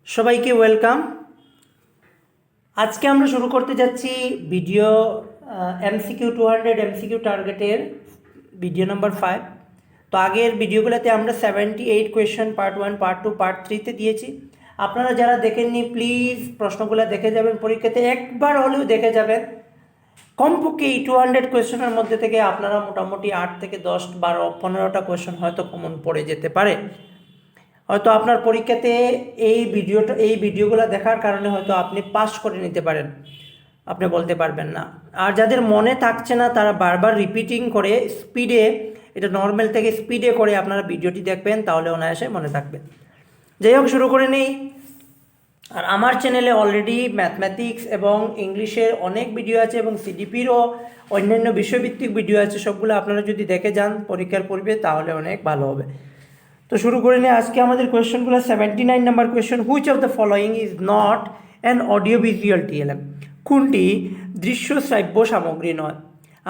সবাইকে ওয়েলকাম। আজকে আমরা শুরু করতে যাচ্ছি ভিডিও এমসিকিউ 200 এমসিকিউ টার্গেটের ভিডিও নাম্বার 5। তো আগের ভিডিওগুলোতে আমরা 78 কোয়েশ্চেন পার্ট 1, পার্ট 2, পার্ট 3তে দিয়েছি। আপনারা যারা দেখেননি প্লিজ প্রশ্নগুলো দেখে যাবেন, পরীক্ষাতে একবার হলেও দেখে যাবেন। কমপক্ষে এই 200 কোয়েশ্চেনের মধ্যে থেকে আপনারা মোটামুটি 8 থেকে 10, 12, 15টা কোয়েশ্চেন হয়তো কমন পড়ে যেতে পারে। হয়তো আপনার পরীক্ষাতে এই ভিডিওগুলো দেখার কারণে হয়তো আপনি পাস করে নিতে পারেন, আপনি বলতে পারবেন না। আর যাদের মনে থাকছে না তারা বারবার রিপিটিং করে স্পিডে, এটা নর্মাল থেকে স্পিডে করে আপনারা ভিডিওটি দেখবেন, তাহলে অনায়াসে মনে থাকবে। যাই হোক, শুরু করে নেই। আর আমার চ্যানেলে অলরেডি ম্যাথমেটিক্স এবং ইংলিশের অনেক ভিডিও আছে এবং সিডিপিরও অন্যান্য বিষয়ভিত্তিক ভিডিও আছে। সবগুলো আপনারা যদি দেখে যান পরীক্ষার পূর্বে তাহলে অনেক ভালো হবে। তো শুরু করে নিয়ে আজকে আমাদের কোয়েশ্চেনগুলো 79 number question, which of the following is not an audio visual TLM? কোনটি দৃশ্য শ্রাব্য সামগ্রী নয়?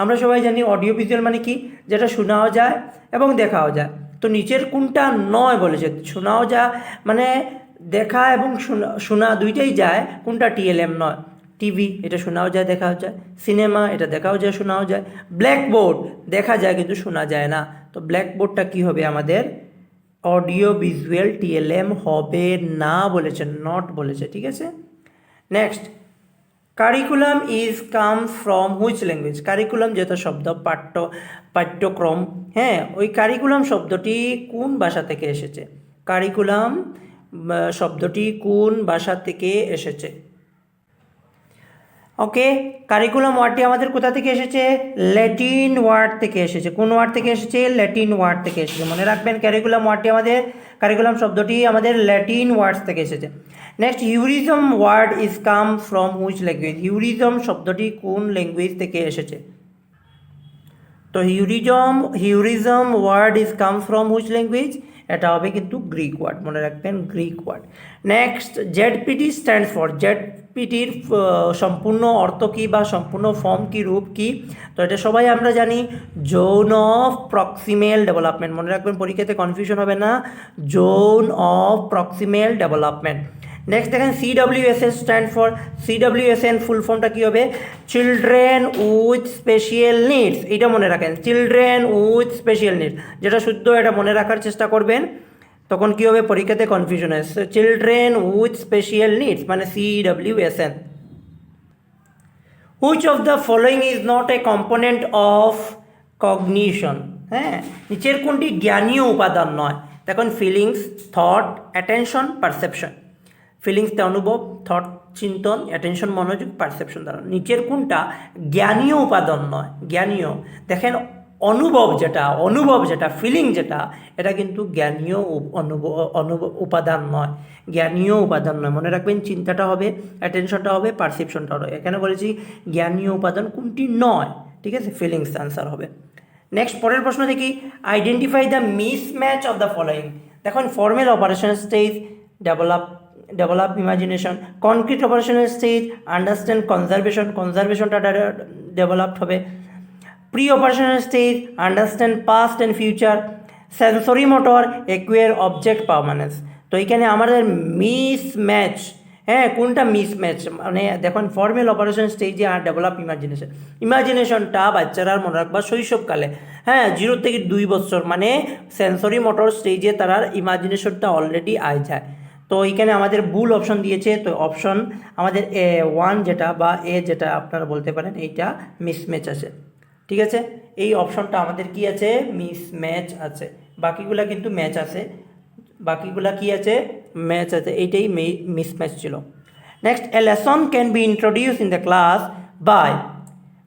আমরা সবাই জানি অডিও ভিজুয়াল মানে কি, যেটা শোনাও যায় এবং দেখাও যায়। তো নিচের কোনটা নয় বলেছে? শোনাও যায় মানে দেখা এবং শোনা দুইটাই যায়, কোনটা টিএলএম নয়? টিভি, এটা শোনাও যায় দেখাও যায়। সিনেমা, এটা দেখাও যায় শোনাও যায়। ব্ল্যাকবোর্ড দেখা যায় কিন্তু শোনা যায় না। তো ব্ল্যাকবোর্ডটা কি হবে আমাদের? অডিও ভিজুয়াল টিএলএম হবে না বলেছে, নট বলেছে, ঠিক আছে। Next, curriculum is come from which language? Curriculum যেটা শব্দ, পাঠ্যক্রম, হ্যাঁ, ওই কারিকুলাম শব্দটি কোন ভাষা থেকে এসেছে? কারিকুলাম শব্দটি কোন ভাষা থেকে এসেছে? ওকে, কারিকুলাম ওয়ার্ডটি আমাদের কোথা থেকে এসেছে? ল্যাটিন ওয়ার্ড থেকে এসেছে। কোন ওয়ার্ড থেকে এসেছে? ল্যাটিন ওয়ার্ড থেকে এসেছে। মনে রাখবেন, কারিকুলাম শব্দটি আমাদের ল্যাটিন ওয়ার্ডস থেকে এসেছে। Next, heurism word is come from which language? Heurism শব্দটি কোন ল্যাঙ্গুয়েজ থেকে এসেছে? তো heurism word is come from which language? এটা হবে কিন্তু গ্রিক ওয়ার্ড, মনে রাখবেন, Greek word. Next, ZPT stands for? জেডপিটির সম্পূর্ণ অর্থ কী বা সম্পূর্ণ ফর্ম কী, রূপ কী? তো এটা সবাই আমরা জানি, জোন অফ প্রক্সিমেল ডেভেলপমেন্ট। মনে রাখবেন, পরীক্ষাতে কনফিউশন হবে না, জোন অফ প্রক্সিমেল ডেভেলপমেন্ট। নেক্সট দেখেন, সিডব্লিউএসএন স্ট্যান্ড ফর? সিডব্লিউএসএন ফুল ফর্মটা কী হবে? Children with special needs. এটা মনে রাখেন, চিলড্রেন উইথ স্পেশাল নিডস, যেটা শুদ্ধ এটা মনে রাখার চেষ্টা করবেন, তখন কী হবে পরীক্ষাতে কনফিউশন হয়। চিলড্রেন উইথ স্পেশাল নিডস মানে CWSN. Which of the following is not a component of cognition? হ্যাঁ, নিচের কোনটি জ্ঞানীয় উপাদান নয়? দেখুন, ফিলিংস, থট, অ্যাটেনশন, পারসেপশন। ফিলিংসটা অনুভব, থট চিন্তন, অ্যাটেনশন মনোযোগ, পারসেপশন দ্বারা। নিচের কোনটা জ্ঞানীয় উপাদান নয়? জ্ঞানীয়, দেখেন, অনুভব যেটা ফিলিং যেটা, এটা কিন্তু জ্ঞানীয় উপাদান নয়, জ্ঞানীয় উপাদান নয়। মনে রাখবেন, চিন্তাটা হবে, অ্যাটেনশনটা হবে, পারসেপশনটা হবে। এখানে বলেছি জ্ঞানীয় উপাদান কোনটি নয়, ঠিক আছে, ফিলিংস আনসার হবে। নেক্সট, পরের প্রশ্ন দেখি, identify the mismatch of the following. দেখুন, formal operation stage develop imagination, concrete operational stage understand কনজারভেশনটা ডেভেলপড হবে। Pre operational stage understand past and future, sensory motor acquire object permanence. তো এইখানে আমাদের মিসম্যাচ, হ্যাঁ, কোনটা মিসম্যাচ? মানে দেখুন, ফর্মাল অপারেশন স্টেজে আর ডেভেলপ ইমাজিনেশনটা বাচ্চারা মনে রাখবা শৈশবকালে, হ্যাঁ, 0 থেকে 2 বছর, মানে সেন্সরি মোটর স্টেজে তার ইমাজিনেশনটা অলরেডি আয় যায়। তো এইখানে আমাদের ভুল অপশন দিয়েছে, তো অপশন আমাদের A1 যেটা বা এ যেটা আপনারা বলতে পারেন, এইটা মিসম্যাচ আছে, ঠিক আছে। এই অপশনটা আমাদের কি আছে? মিসম্যাচ আছে। বাকিগুলা কিন্তু ম্যাচ আছে, বাকিগুলা কি আছে? ম্যাচ আছে। এইটাই মিসম্যাচ ছিল। Next, a lesson can be introduce in the class by,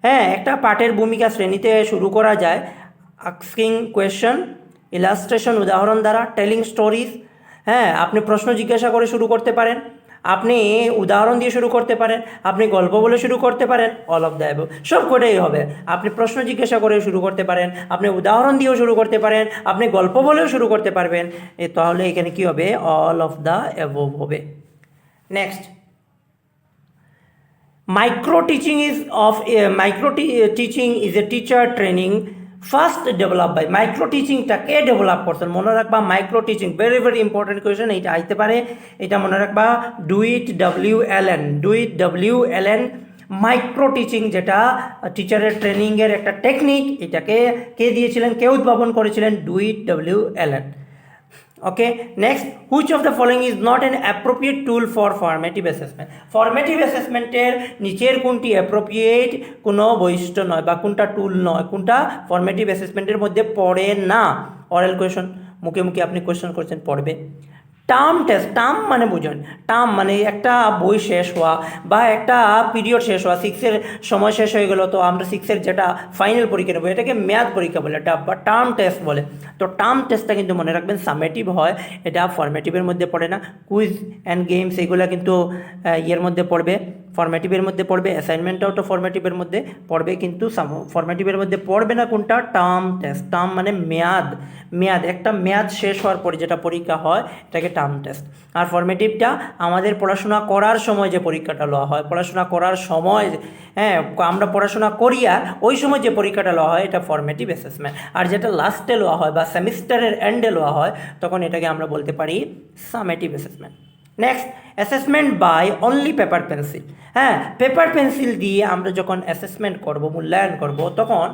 হ্যাঁ, একটা পাঠের ভূমিকা শ্রেণীতে শুরু করা যায় আস্কিং কোয়েশ্চন, ইলাস্ট্রেশন উদাহরণ দ্বারা, টেলিং স্টোরিজ, হ্যাঁ, আপনি প্রশ্ন জিজ্ঞাসা করে শুরু করতে পারেন, আপনি উদাহরণ দিয়ে শুরু করতে পারেন, আপনি গল্প বলে শুরু করতে পারেন, অল অফ দ্য অ্যাবভ, সব কটাই হবে। আপনি প্রশ্ন জিজ্ঞাসা করে শুরু করতে পারেন, আপনি উদাহরণ দিয়েও শুরু করতে পারেন, আপনি গল্প বলেও শুরু করতে পারবেন। তাহলে এখানে কি হবে? অল অফ দ্য অ্যাবভ হবে। Next, micro teaching is a teacher training first develop by micro টিচিংটা কে ডেভেলপ করছেন মনে রাখবা micro teaching very very important question এইটা আইতে পারে এটা মনে রাখবা ডুইট মাইক্রো টিচিং যেটা টিচারের ট্রেনিংয়ের একটা টেকনিক এটাকে কে দিয়েছিলেন কে উদ্ভাবন করেছিলেন Dwight okay next which of the following is not an appropriate tool for formative assessment formative অ্যাসেসমেন্টের নিচের কোনটি অ্যাপ্রোপ্রিয়েট কোনো বৈশিষ্ট্য নয় বা কোনটা টুল নয় কোনটা ফর্মেটিভ অ্যাসেসমেন্টের মধ্যে পড়ে না অরাল কোয়েশন মুখে মুখে আপনি কোয়েশ্চন করছেন পড়বে টার্ম টেস্ট টার্ম মানে বুঝুন টার্ম মানে একটা বই শেষ হওয়া বা একটা পিরিয়ড শেষ হওয়া সিক্সের সময় শেষ হয়ে গেল তো আমরা সিক্সের যেটা ফাইনাল পরীক্ষা নেবো এটাকে মেয়াদ পরীক্ষা বলে বা টার্ম টেস্ট বলে তো টার্ম টেস্টটা কিন্তু মনে রাখবেন সামেটিভ হয় এটা ফর্মেটিভের মধ্যে পড়ে না কুইজ অ্যান্ড গেমস এগুলো কিন্তু ইয়ের মধ্যে পড়বে ফর্মেটিভের মধ্যে পড়বে অ্যাসাইনমেন্টটাও তো ফর্মেটিভের মধ্যে পড়বে কিন্তু ফর্মেটিভের মধ্যে পড়বে না কোনটা টার্ম টেস্ট টার্ম মানে মেয়াদ একটা মেয়াদ শেষ হওয়ার পরে যেটা পরীক্ষা হয় এটাকে টার্ম টেস্ট আর ফর্মেটিভটা আমাদের পড়াশোনা করার সময় যে পরীক্ষাটা লওয়া হয় পড়াশোনা করার সময় হ্যাঁ আমরা পড়াশোনা করি আর ওই সময় যে পরীক্ষাটা লওয়া হয় এটা ফর্মেটিভ অ্যাসেসমেন্ট আর যেটা লাস্টে লওয়া হয় বা সেমিস্টারের এন্ডে লওয়া হয় তখন এটাকে আমরা বলতে পারি summative assessment next assessment by only paper pencil হ্যাঁ পেপার পেন্সিল দিয়ে আমরা যখন অ্যাসেসমেন্ট করব মূল্যায়ন করব তখন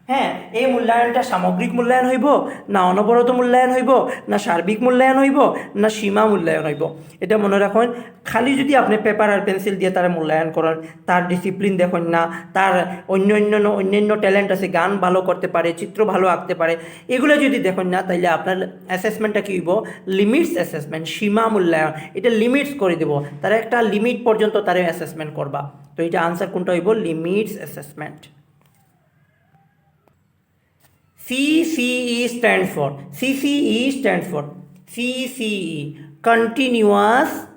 হ্যাঁ এই মূল্যায়নটা সামগ্রিক মূল্যায়ন হইব না অনবরত মূল্যায়ন হইব না সার্বিক মূল্যায়ন হইব না সীমা মূল্যায়ন হইব এটা মনে রাখুন খালি যদি আপনি পেপার আর পেন্সিল দিয়ে তারা মূল্যায়ন করেন তার ডিসিপ্লিন দেখুন না তার অন্যান্য ট্যালেন্ট আছে গান ভালো করতে পারে চিত্র ভালো আঁকতে পারে এগুলো যদি দেখুন না তাইলে আপনার অ্যাসেসমেন্টটা কী হইব লিমিটস অ্যাসেসমেন্ট সীমা মূল্যায়ন এটা লিমিটস করে দেব তারা একটা লিমিট পর্যন্ত তারা অ্যাসেসমেন্ট করবা তো এটা আনসার কোনটা হইব limits assessment CCE stands for continuous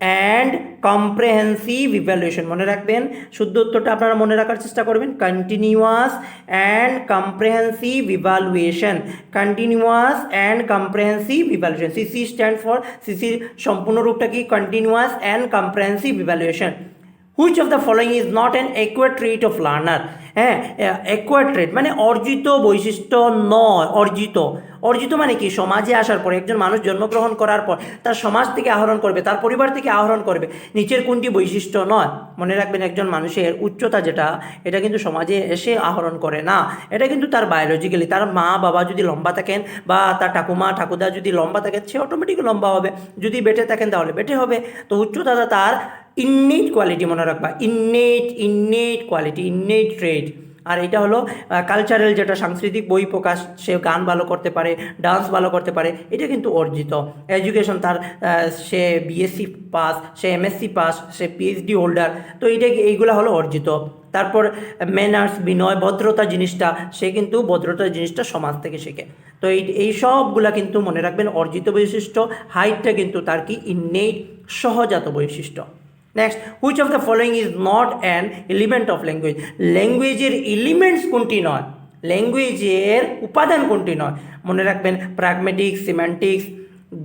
and comprehensive evaluation মনে রাখবেন শুদ্ধ উত্তরটা আপনারা মনে রাখার চেষ্টা করবেন continuous and comprehensive evaluation CC stands for CC সম্পূর্ণ রূপটা কি continuous and comprehensive evaluation Which of the following is not an acquired trait of learner? হ্যাঁ acquired trait মানে অর্জিত বৈশিষ্ট্য নয় অর্জিত মানে কি সমাজে আসার পর একজন মানুষ জন্মগ্রহণ করার পর তার সমাজ থেকে আহরণ করবে তার পরিবার থেকে আহরণ করবে নিচের কোনটি বৈশিষ্ট্য নয় মনে রাখবেন একজন মানুষের উচ্চতা যেটা এটা কিন্তু সমাজে এসে আহরণ করে না এটা কিন্তু তার বায়োলজিক্যালি তার মা বাবা যদি লম্বা থাকেন বা তার ঠাকুমা ঠাকুরদা যদি লম্বা থাকেন সে অটোমেটিক লম্বা হবে যদি বেটে থাকেন তাহলে বেটে হবে তো উচ্চতা তার ইননেট কোয়ালিটি মনে রাখবা ইননেট কোয়ালিটি ইননেট ট্রেড আর এটা হলো কালচারাল যেটা সাংস্কৃতিক বই প্রকাশ সে গান ভালো করতে পারে ডান্স ভালো করতে পারে এটা কিন্তু অর্জিত এডুকেশন তার সে বিএসসি পাস সে এমএসসি পাস সে পিএইচডি হোল্ডার তো এইগুলো হলো অর্জিত তারপর ম্যানার্স বিনয় ভদ্রতা জিনিসটা সে কিন্তু ভদ্রতা জিনিসটা সমাজ থেকে শেখে তো এই সবগুলা কিন্তু মনে রাখবেন অর্জিত বৈশিষ্ট্য হাইটটা কিন্তু তার কি ইননেট সহজাত বৈশিষ্ট্য next which of the following is not an element of language ল্যাঙ্গুয়েজের এলিমেন্টস কোনটি নয় ল্যাঙ্গুয়েজের উপাদান কোনটি নয় মনে রাখবেন প্র্যাগমেটিক্স সিম্যান্টিক্স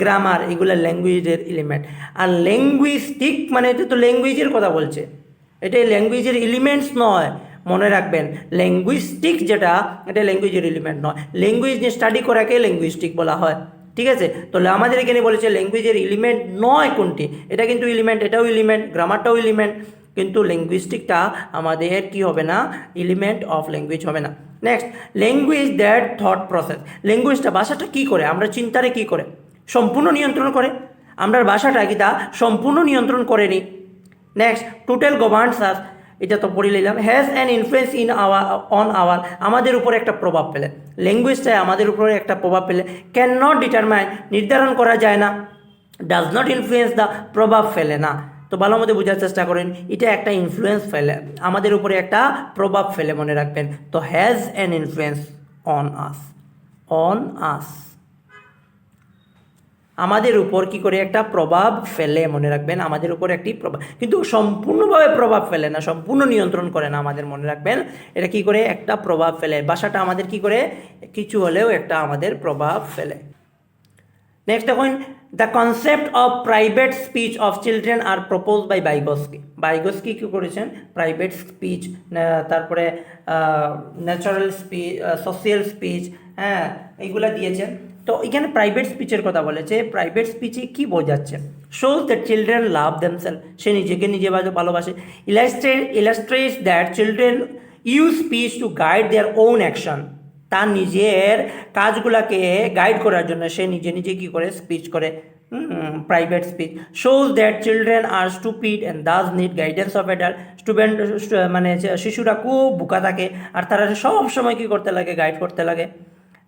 গ্রামার এগুলো ল্যাঙ্গুয়েজের এলিমেন্ট আর ল্যাঙ্গুইস্টিক মানে এটা তো ল্যাঙ্গুয়েজের কথা বলছে এটা ল্যাঙ্গুয়েজের এলিমেন্টস নয় মনে রাখবেন ল্যাঙ্গুইস্টিক যেটা এটা ল্যাঙ্গুয়েজের এলিমেন্ট নয় ল্যাঙ্গুয়েজ নিয়ে স্টাডি করাকে ল্যাঙ্গুইস্টিক বলা হয় ঠিক আছে তাহলে আমাদের এখানে বলেছে ল্যাঙ্গুয়েজের এলিমেন্ট নয় কোনটি এটা কিন্তু এলিমেন্ট এটাও এলিমেন্ট গ্রামারটাও এলিমেন্ট কিন্তু ল্যাঙ্গুইস্টিকটা আমাদের কি হবে না এলিমেন্ট অফ ল্যাঙ্গুয়েজ হবে না next language that thought process ল্যাঙ্গুয়েজটা ভাষাটা কী করে আমরা চিন্তারে কী করে সম্পূর্ণ নিয়ন্ত্রণ করে আমরা ভাষাটা কি তা সম্পূর্ণ নিয়ন্ত্রণ করে নিই নেক্সট টোটাল গভর্নস আস এটা তো পড়ে নিলাম has an influence on our আমাদের উপরে একটা প্রভাব ফেলে ল্যাঙ্গুয়েজটায় আমাদের উপরে একটা প্রভাব ফেলে ক্যান নট ডিটারমাইন নির্ধারণ করা যায় না ডাজ নট ইনফ্লুয়েন্স দ্য প্রভাব ফেলে না তো ভালো মতো বোঝার চেষ্টা করেন এটা একটা ইনফ্লুয়েন্স ফেলে আমাদের উপরে একটা প্রভাব ফেলে মনে রাখবেন তো হ্যাজ অ্যান ইনফ্লুয়েন্স অন আস আমাদের উপর কি করে একটা প্রভাব ফেলে মনে রাখবেন আমাদের উপর একটি প্রভাব কিন্তু সম্পূর্ণভাবে প্রভাব ফেলে না সম্পূর্ণ নিয়ন্ত্রণ করে না আমাদের মনে রাখবেন এটা কি করে একটা প্রভাব ফেলে ভাষাটা আমাদের কি করে কিছু হলেও একটা আমাদের প্রভাব ফেলে নেক্সট দেখুন, the concept of private speech of children are propose by Vygotsky. Vygotsky কী করেছেন, প্রাইভেট স্পিচ, তারপরে ন্যাচারাল স্পিচ, সোশিয়াল স্পিচ, হ্যাঁ এইগুলা দিয়েছেন। তো এখানে প্রাইভেট স্পিচের কথা বলেছে, প্রাইভেট স্পিচে কী বোঝাচ্ছে, shows that children love themselves, সে নিজেকে নিজে ভালোবাসে। Illustrates that children use speech to guide their own action, তার নিজের কাজগুলোকে গাইড করার জন্য সে নিজে নিজে কী করে স্পিচ করে, private speech. Shows that children are stupid and thus need guidance of adult, student মানে শিশুরা খুব বোকা থাকে আর তারা সব সময় কী করতে লাগে, গাইড করতে লাগে।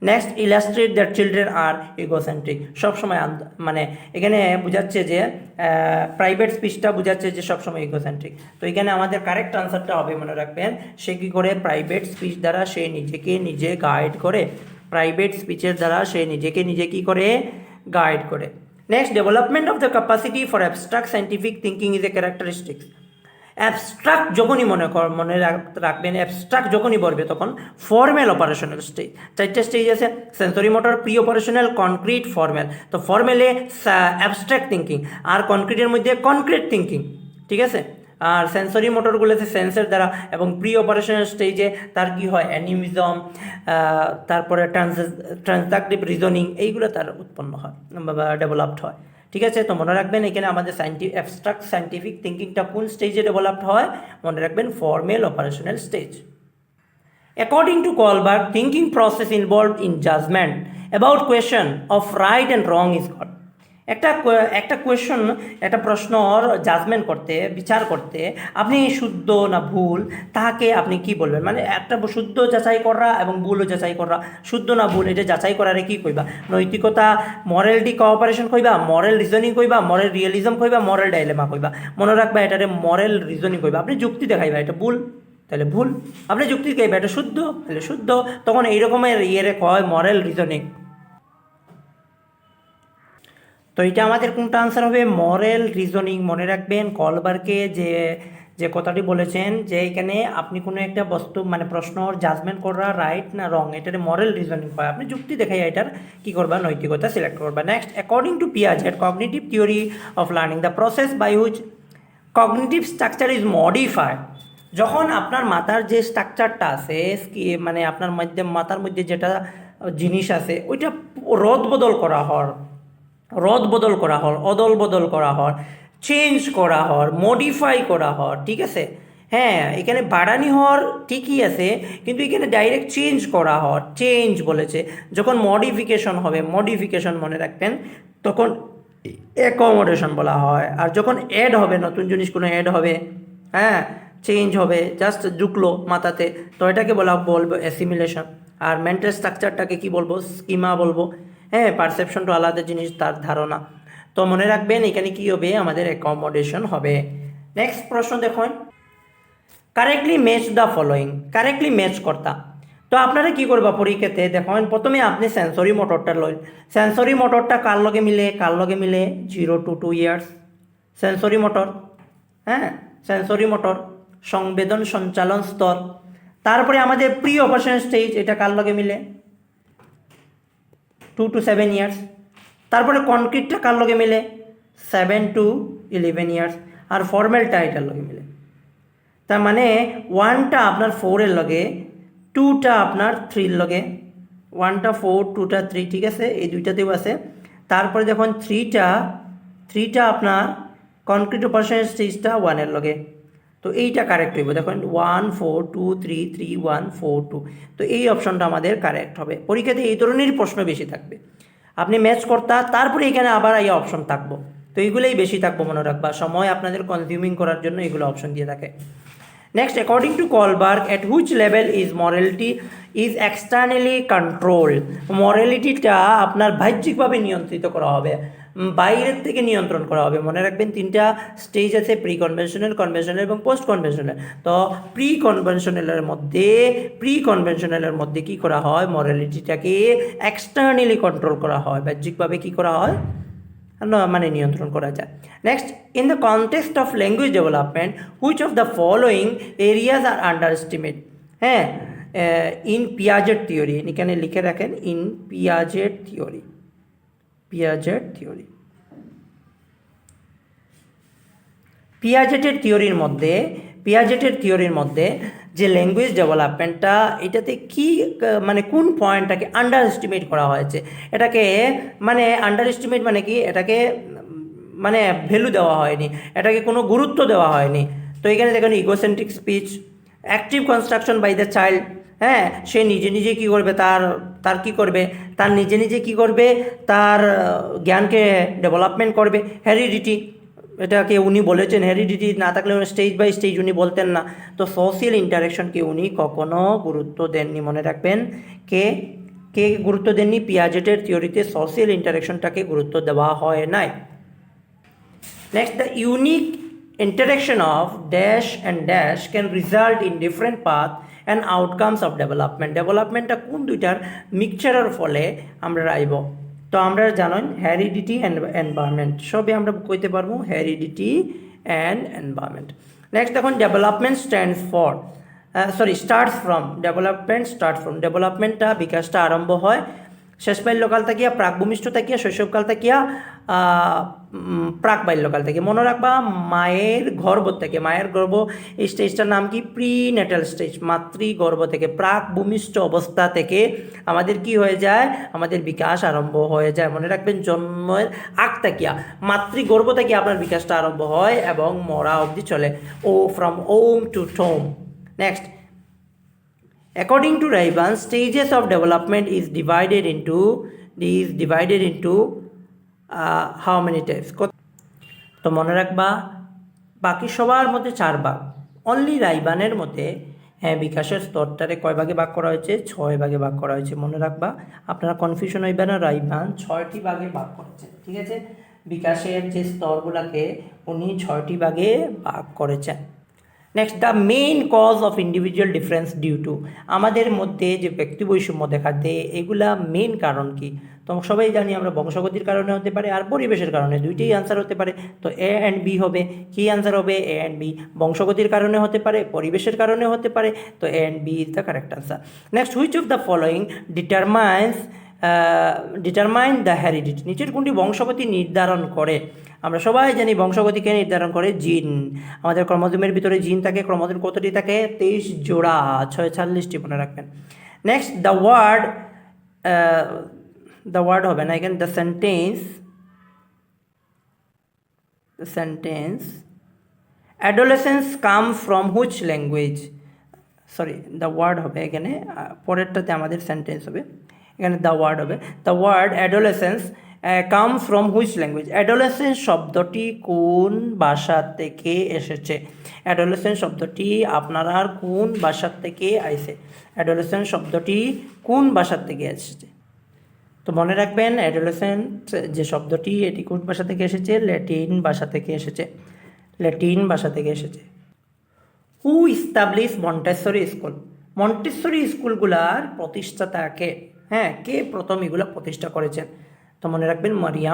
Next, illustrate that children are egocentric, সবসময় মানে এখানে বোঝাচ্ছে যে প্রাইভেট স্পিচটা বোঝাচ্ছে যে সবসময় ইগোসেন্ট্রিক। তো এখানে আমাদের কারেক্ট আনসারটা হবে, মনে রাখবেন, সে কী করে প্রাইভেট স্পিচ দ্বারা সে নিজেকে নিজে গাইড করে, প্রাইভেট স্পিচের দ্বারা সে নিজেকে নিজে কী করে, গাইড করে। Next, development of the capacity for abstract scientific thinking is a characteristics. Abstract যখনই মনে রাখবেন, অ্যাবস্ট্রাক্ট যখনই বলবে তখন ফর্ম্যাল অপারেশনাল স্টেজ, চারটে স্টেজ আছে, sensory motor, pre operational, concrete, formal. তো ফর্ম্যালে অ্যাবস্ট্রাক্ট থিঙ্কিং, আর কনক্রিটের মধ্যে কনক্রিট থিঙ্কিং, ঠিক আছে। আর সেন্সরি মোটরগুলোতে সেন্সের দ্বারা, এবং প্রি অপারেশনাল স্টেজে তার কী হয়, অ্যানিমিজম, তারপরে ট্রান্সডাক্টিভ রিজনিং, এইগুলো তার উৎপন্ন হয় বা ডেভেলপড হয়, ঠিক আছে। তো মনে রাখবেন এখানে আমাদের অ্যাবস্ট্রাক্ট সাইন্টিফিক থিঙ্কিংটা কোন স্টেজে ডেভেলপড হয়, মনে রাখবেন formal operational stage. According to Kohlberg, thinking process involved in judgement about question of right and wrong is god. একটা কোয়েশন, একটা প্রশ্নর জাজমেন্ট করতে, বিচার করতে, আপনি শুদ্ধ না ভুল তাহাকে আপনি কি বলবেন, মানে একটা শুদ্ধ যাচাই করা এবং ভুলও যাচাই করা, শুদ্ধ না ভুল এটা যাচাই করারে কি কইবা, নৈতিকতা, মরালিটি কোঅপারেশন কইবা, মরাল রিজনিং কইবা, মরাল রিয়েলিজম কইবা, মরাল ডাইলেমা কইবা। মনে রাখবা এটারে মরাল রিজনিং কইবা। আপনি যুক্তি দেখাইবা এটা ভুল তাহলে ভুল, আপনি যুক্তি দেখাইবা এটা শুদ্ধ তাহলে শুদ্ধ, তখন এইরকমের ইয়েরে কয় মরাল রিজনিং। তো এটা আমাদের কোনটা আনসার হবে, মরাল রিজনিং। মনে রাখবেন কলবার্গে যে কথাটি বলেছেন যে এখানে আপনি কোনো একটা বস্তু মানে প্রশ্নর জাজমেন্ট করা রাইট না রং, এটার মরাল রিজনিং হয়, আপনি যুক্তি দেখাই এটার কী করবা, নৈতিকতা সিলেক্ট করবা। Next, according to Piaget cognitive theory of learning, the process by which cognitive structure is modified. যখন আপনার মাথার যে স্ট্রাকচারটা আছে, মানে আপনার মাথার মধ্যে যেটা জিনিস আছে ওইটা রদবদল করা হয়, অদল বদল করা হয়, চেঞ্জ করা হয়, মডিফাই করা হয়, ঠিক আছে। হ্যাঁ, এখানে বাড়ানি হওয়ার ঠিকই আছে, কিন্তু এখানে ডাইরেক্ট চেঞ্জ করা হয়, চেঞ্জ বলেছে। যখন মডিফিকেশন হবে, মডিফিকেশন মনে রাখবেন, তখন অ্যাকোমোডেশন বলা হয়। আর যখন অ্যাড হবে, নতুন জিনিস কোনো অ্যাড হবে, হ্যাঁ চেঞ্জ হবে, জাস্ট ঢুকলো মাথাতে, তো এটাকে বলবো অ্যাসিমিলেশন। আর মেন্টাল স্ট্রাকচারটাকে কি বলবো, স্কিমা বলবো। হ্যাঁ, পারসেপশনটা আলাদা জিনিস, তার ধারণা। তো মনে রাখবেন এখানে কি হবে, আমাদের অ্যাকোমোডেশন হবে। নেক্সট প্রশ্ন দেখুন, correctly match the following, correctly match কর্তা। তো আপনারা কি করবা পরীক্ষাতে, দেখুন প্রথমে আপনি সেন্সরি মোটরটা লইন, সেন্সরি মোটরটা কার লগে মিলে 0 to 2 years সেন্সরি মোটর, হ্যাঁ সেন্সরি মোটর, সংবেদন সঞ্চালন স্তর। তারপরে আমাদের প্রি অপারেশন স্টেজ, এটা কার লগে মিলে 2 to 7 years। তারপরে কনক্রিটটা কার লগে মিলে 7 to 11 years। আর ফর্মেলটা এটার লগে মিলে, তার মানে 1টা আপনার 4-এর লগে, 2টা আপনার 3-র লগে, 1টা 4, 2টা 3, ঠিক আছে, এই দুইটাতেও আছে। তারপরে যখন 3টা আপনার কনক্রিট অপারেশন স্টেজটা 1-এর লগে, তো এইটা কারেক্ট হইব। দেখুন 1 4 2 3 3 1 4 2, তো এই অপশনটা আমাদের কারেক্ট হবে। পরীক্ষাতে এই ধরনের প্রশ্ন বেশি থাকবে, আপনি ম্যাচ করতা, তারপরে এখানে আবার এই অপশন থাকবো, তো এইগুলোই বেশি থাকবো, মনে রাখবা। সময় আপনাদের কনজিউমিং করার জন্য এগুলো অপশন দিয়ে থাকে। Next, according to Kohlberg, at which level is morality is externally control. মরালিটিটা আপনার বাহ্যিকভাবে নিয়ন্ত্রিত করা হবে, বাইরের থেকে নিয়ন্ত্রণ করা হবে। মনে রাখবেন 3টা স্টেজ আছে, প্রি কনভেনশনাল, কনভেনশনাল এবং পোস্ট কনভেনশনাল। তো প্রি কনভেনশনালের মধ্যে কী করা হয়, মরালিটিটাকে এক্সটার্নালি কন্ট্রোল করা হয়, বাহ্যিকভাবে কী করা হয়, মানে নিয়ন্ত্রণ করা যায়। Next, in the context of language development which of the following areas are underestimate. হ্যাঁ, ইন পিয়াজেট থিওরি, এখানে লিখে রাখেন, in Piaget theory, Piaget theory. পিয়াজেটের থিওরির মধ্যে যে ল্যাঙ্গুয়েজ ডেভেলপমেন্টটা, এটাতে কি মানে কোন পয়েন্টটাকে আন্ডার এস্টিমেট করা হয়েছে, এটাকে মানে আন্ডার এস্টিমেট মানে কি, এটাকে মানে ভ্যালু দেওয়া হয়নি, এটাকে কোনো গুরুত্ব দেওয়া হয়নি। তো এখানে দেখুন egocentric speech, active construction by the child, হ্যাঁ সে নিজে নিজে কী করবে, তার কী করবে, তার নিজে নিজে কী করবে, তার জ্ঞানকে ডেভেলপমেন্ট করবে। হেরিডিটি, এটাকে উনি বলেছেন, হেরিডিটি না থাকলে স্টেজ বাই স্টেজ উনি বলতেন না। তো সোশিয়াল ইন্টারাকশনকে উনি কখনো গুরুত্ব দেননি, মনে রাখবেন। কে গুরুত্ব দেননি? পিয়াজেটের থিওরিতে সোশিয়াল ইন্টারাকশনটাকে গুরুত্ব দেওয়া হয় নাই। Next, the unique interaction of dash and dash can result in different path and outcomes of ডেভেলপমেন্টটা কোন দুইটার মিক্সচারের ফলে আমরা আইব। তো আমরা জানেন হেরিডিটি অ্যান্ড এনভায়রনমেন্ট, সবই আমরা কইতে পারবো হেরিডিটি অ্যান্ড এনভায়রনমেন্ট। নেক্সট দেখুন ডেভেলপমেন্ট স্টার্টস ফ্রম ডেভেলপমেন্টটা বিকাশটা আরম্ভ হয় শেষ বাল্যকাল থাকিয়া, প্রাক ভূমিষ্ঠ থাকিয়া, শৈশবকাল থাকিয়া, প্রাক বাল্যকাল থেকে। মনে রাখবা মায়ের গর্ভ থেকে, মায়ের গর্ভ এই স্টেজটার নাম কি? Prenatal stage. মাতৃগর্ভ থেকে, প্রাক ভূমিষ্ঠ অবস্থা থেকে আমাদের কি হয়ে যায়? আমাদের বিকাশ আরম্ভ হয়ে যায়। মনে রাখবেন জন্মের আগ থাকিয়া, মাতৃগর্ভ থেকে আপনার বিকাশটা আরম্ভ হয় এবং মরা অবধি চলে। From womb to tomb. Next, according to Raiban, stages of development is divided into how many types? তো মনে রাখবা বাকি সবার মধ্যে 4 ভাগ, অনলি রাইবানের মধ্যে বিকাশের স্তরটারে কয় ভাগে ভাগ করা হয়েছে? 6 ভাগে ভাগ করা হয়েছে। মনে রাখবা, আপনারা কনফিউশন হইবে না, রাইবান 6টি ভাগে ভাগ করেছে, ঠিক আছে? বিকাশের যে স্তরগুলোকে উনি 6টি ভাগে ভাগ করেছেন। Next, the main cause of individual difference due to, আমাদের মধ্যে যে ব্যক্তি বৈষম্য দেখা দেয় এগুলা মেইন কারণ কি? তো সবাই জানি আমরা বংশগতির কারণে হতে পারে আর পরিবেশের কারণে, দুইটাই আনসার হতে পারে। তো এ অ্যান্ড বি হবে, কি আনসার হবে? এ অ্যান্ড বি। বংশগতির কারণে হতে পারে, পরিবেশের কারণে হতে পারে, তো A and B is the correct answer. Next, which of the following determine the heredity, নিচের কোনটি বংশগতি নির্ধারণ করে? আমরা সবাই জানি বংশগতিকে নির্ধারণ করে জিন। আমাদের ক্রোমোজোমের ভিতরে জিন থাকে, ক্রোমোজোম কতটি থাকে? 23 জোড়া, 46টি মনে রাখবেন। নেক্সট, দ্য ওয়ার্ড হবে না এখানে, the sentence adolescence come from which language, the word হবে এখানে, পরেরটাতে আমাদের সেন্টেন্স হবে, এখানে দ্য ওয়ার্ড হবে। The word adolescence come from which language, adolescence শব্দটি কোন ভাষা থেকে এসেছে? অ্যাডোলেসেন্স শব্দটি আপনার কোন ভাষা থেকে আইছে? অ্যাডোলেসেন্স শব্দটি কোন ভাষা থেকে এসেছে? তো মনে রাখবেন অ্যাডোলেসেন্ট যে শব্দটি, এটি কোন ভাষা থেকে এসেছে? ল্যাটিন ভাষা থেকে এসেছে। হু ইস্টাবলিশ মন্টেসরি স্কুল, মন্টেসরি স্কুলগুলার প্রতিষ্ঠাতাকে, কে প্রথম এগুলো প্রতিষ্ঠা করেছেন? তো মনে রাখবেন মারিয়া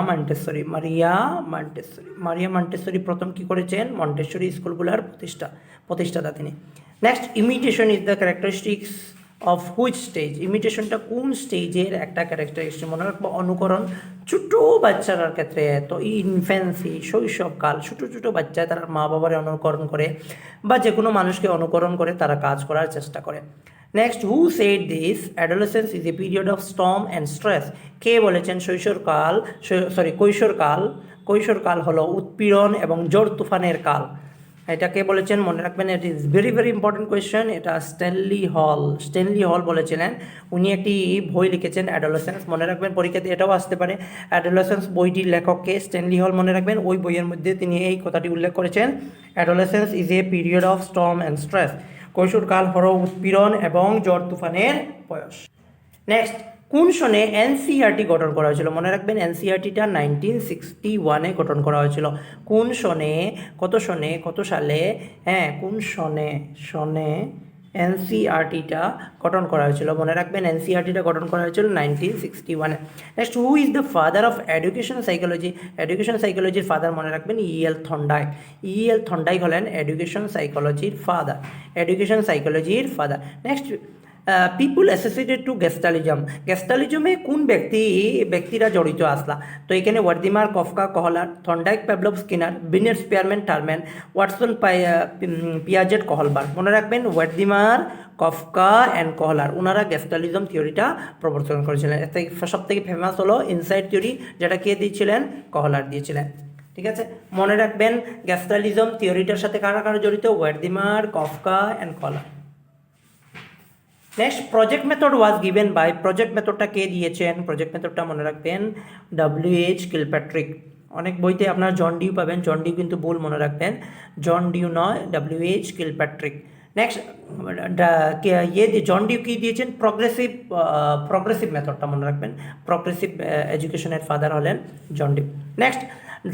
মন্টেসরি প্রথম কি করেছেন? মন্টেসরি স্কুলগুলার প্রতিষ্ঠাতা তিনি। Next, imitation is the characteristics of which stage, ইমিটেশনটা কোন স্টেজের একটা ক্যারেক্টারিস্টিক? মনে রাখবো অনুকরণ ছোটো বাচ্চার ক্ষেত্রে, তো ইনফ্যান্সি শৈশবকাল, ছোটো বাচ্চা তারা মা বাবার অনুকরণ করে বা যে কোনো মানুষকে অনুকরণ করে তারা কাজ করার চেষ্টা করে। Next, who said this adolescence is a period of storm and stress, কে বলেছেন কৈশোরকাল হলো উৎপীড়ন এবং জোর তুফানের কাল? এটা কে বলেছেন? মনে রাখবেন, it is very very important question. এটা স্ট্যানলি হল বলেছিলেন। উনি একটি বই লিখেছেন অ্যাডোলেসেন্স, মনে রাখবেন পরীক্ষাতে এটাও আসতে পারে। অ্যাডোলেসেন্স বইটির লেখককে স্ট্যানলি হল, মনে রাখবেন। ওই বইয়ের মধ্যে তিনি এই কথাটি উল্লেখ করেছেন, adolescence is a period of storm and stress, কৈশোরকাল হলো উৎপীড়ন এবং ঝড় তুফানের বয়স। নেক্সট, কোন সনে এনসিইআরটি গঠন করা হয়েছিল? মনে রাখবেন এনসিইআরটিটা 1961 গঠন করা হয়েছিল। কোন সনে, কত সালে, কোন সনে এনসিইআরটিটা গঠন করা হয়েছিল? মনে রাখবেন এনসিইআরটিটা গঠন করা হয়েছিল 1961। Next, who is the father of education সাইকোলজির ফাদার? মনে রাখবেন ইএল থর্নডাইক হলেন এডুকেশন সাইকোলজির father. Next, people associated to gestaltism, গেস্টালিজমে কোন ব্যক্তিরা জড়িত আসলা? তো এখানে Wertheimer, Koffka, Kohler, Thorndike, Pavlov, Skinner, Binet, Spearman, Terman, Watson, Piaget, Kohlberg. মনে রাখবেন ওয়ার্দিমার, কফকা অ্যান্ড কহলার, ওনারা গেস্টালিজম থিওরিটা প্রবর্তন করেছিলেন। এর থেকে সব থেকে ফেমাস হলো ইনসাইট থিওরি, যেটা কে দিয়েছিলেন? কহলার দিয়েছিলেন। ঠিক আছে, মনে রাখবেন গ্যাস্ট্রালিজম থিওরিটার সাথে কারা কারা জড়িত? Wertheimer, Koffka and Kohler. Next, project method was given by, project মেথডটা কে দিয়েছেন? প্রজেক্ট মেথডটা মনে রাখবেন W.H. কিলপ্যাট্রিক। অনেক বইতে আপনার জন ডিউ পাবেন, জন ডিউ কিন্তু ভুল, মনে রাখবেন জন ডিউ নয়, W.H. কিলপ্যাট্রিক। নেক্সট, জন ডিউ কি দিয়েছেন? প্রগ্রেসিভ মেথডটা মনে রাখবেন, প্রগ্রেসিভ এডুকেশনের ফাদার হলেন John Dewey. Next,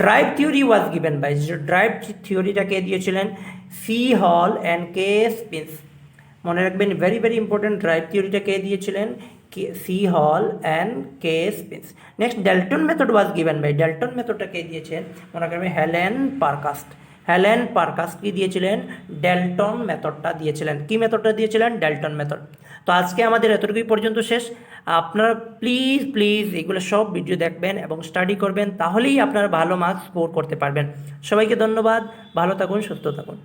drive theory was given by, drive থিওরিটা কে দিয়েছিলেন? C Hull and K স্পিন্স। মনে রাখবেন ভেরি ভেরি ইম্পর্টেন্ট, ড্রাইভ থিওরিটা কে দিয়েছিলেন? C Hull and K Spence. Next, Dalton method was given by, Dalton মেথডটা কে দিয়েছেন? মনে রাখবেন হেলেন পারকাস্ট। হেলেন পারকাস্ট কি দিয়েছিলেন? ডেল্টন মেথডটা দিয়েছিলেন। কি মেথডটা দিয়েছিলেন? Dalton method. তো আজকে আমাদের এতটুকুই পর্যন্ত শেষ। আপনারা প্লিজ প্লিজ এগুলো সব ভিডিও দেখবেন এবং স্টাডি করবেন, তাহলেই আপনারা ভালো মার্কস স্কোর করতে পারবেন। সবাইকে ধন্যবাদ, ভালো থাকুন, সুস্থ থাকুন।